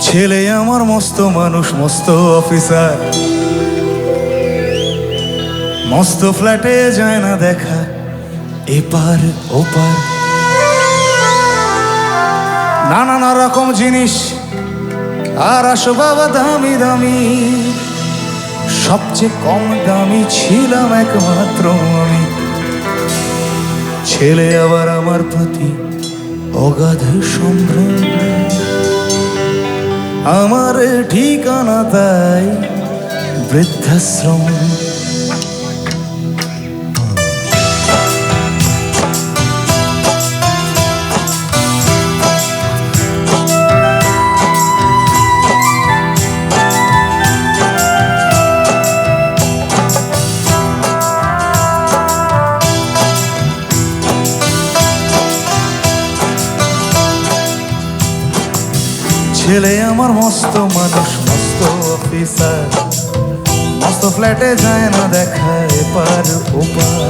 ছেলে আমার মস্ত মানুষ, মস্ত অফিসার, মস্ত ফ্ল্যাটে যায় না দেখা এপার ওপার। নানা রকম জিনিস আর আসবাব দামি দামি, সবচেয়ে কম দামি ছিলাম একমাত্র আমি। ছেলে আবার আমার প্রতি অগাধ সম্ভ্রম, আমার ঠিকানা তাই বৃদ্ধাশ্রম। ছেলে আমার মস্ত মানুষ, মস্ত অফিসার, মস্ত ফ্ল্যাটে যায় না দেখা এপার ওপার।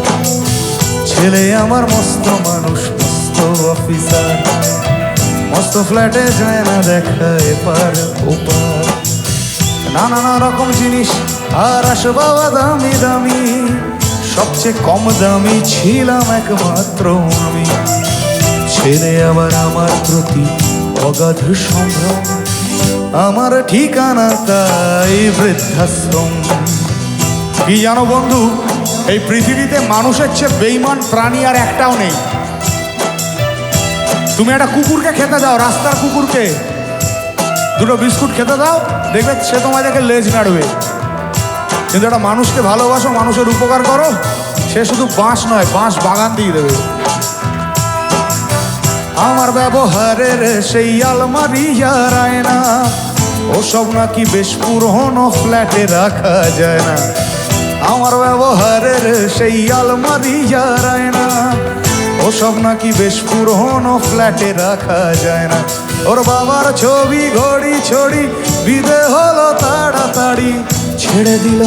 ছেলে আমার মস্ত মানুষ, মস্ত অফিসার, মস্ত ফ্ল্যাটে যায় না দেখা এপার ওপার। নানা রকম জিনিস আর আসবাব দামি দামি, সবচেয়ে কম দামি ছিলাম একমাত্র আমি। ছেলে আবার আমার প্রতি অগাধ সম্ভ্রম, আমার ঠিকানা তাই বৃদ্ধাশ্রম। কি জানো বন্ধু, এই পৃথিবীতে মানুষের চেয়ে বেঈমান প্রাণী আর একটাও নেই। তুমি একটা কুকুরকে খেতে দাও, রাস্তার কুকুরকে দুটো বিস্কুট খেতে দাও, দেখবে সে তোমায় দেখে লেজ নাড়বে। কিন্তু একটা মানুষকে ভালোবাসো, মানুষের উপকার করো, সে শুধু বাঁশ নয়, বাঁশ বাগান দিয়ে দেবে। আমার ব্যবহারের সেই আলমারি আর আয়না, ওসব নাকি বেশ পুরনো ফ্ল্যাটে রাখা যায় না। আমার ব্যবহারের সেই আলমারি আর আয়না, ওসব নাকি বেশ পুরনো ফ্ল্যাটে রাখা যায় না। ওর বাবার ছবি ঘড়ি ছড়ি বিদে হলো তাড়াতাড়ি, ছেড়ে দিল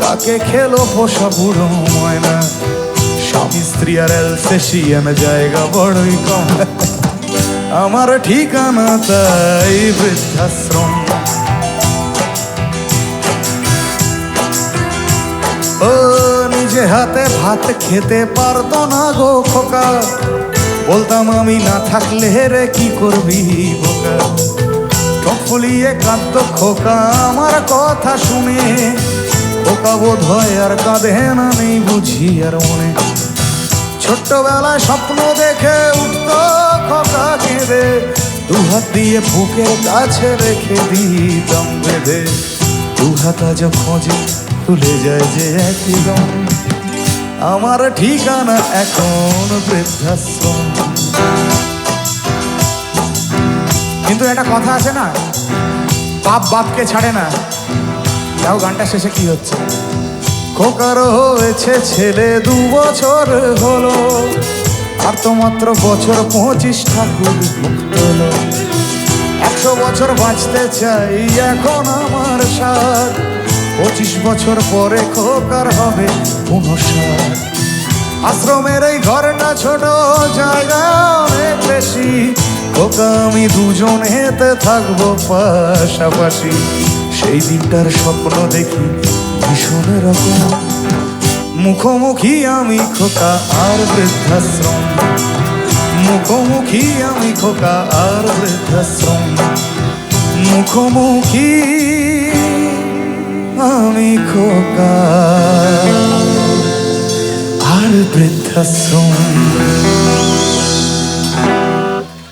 কাকে খেলো পোষা বুড়ো ময়না। স্বামী স্ত্রী আর এলসেশিয়ান জায়গা বড়ই কম, আমার ঠিকানা তাই বৃদ্ধাশ্রম। ও নিজে হাতে ভাত খেতে পারতো না গো খোকা, বলতাম আমি না থাকলে রে কি করবি বোকা। চোখ ফুলিয়ে কাঁদতো খোকা আমার কথা শুনে, খোকা বোধ হয় আর কাঁদে না, নেই বুঝি আর মনে। ছোট্টবেলায় স্বপ্ন দেখে উঠতো খোকা কেঁদে, দুহাত দিয়ে বুকের কাছে রেখে দিতাম বেঁধে। দুহাত আজ খোঁজে খুলে যায় যে একই দম, আমার ঠিকানা এখন বৃদ্ধাশ্রম। কিন্তু একটা কথা আছে না, বাপ বাপকে ছাড়ে না। তাও গানটা শেষে কি হচ্ছে, খোকার হয়েছে ছেলে 2 বছর হলো, আর তো মাত্র বছর 25 ঠাকুর মুক্ত হলো। 100 বছর বাঁচতে চাই এখন আমার সাথ, 25 বছর পরে খোকার হবে 59। আশ্রমের এই ঘরটা ছোট, জায়গা অনেক বেশি, খোকা আমি দুজনেতে থাকবো পাশাপাশি। সেই দিনটার স্বপ্ন দেখি ভীষণ রকম, মুখোমুখি আমি খোকা আর বৃদ্ধাশ্রম। মুখোমুখি আমি খোকা আর বৃদ্ধাশ্রম, মুখোমুখি আমি খোকা আর বৃদ্ধাশ্রম।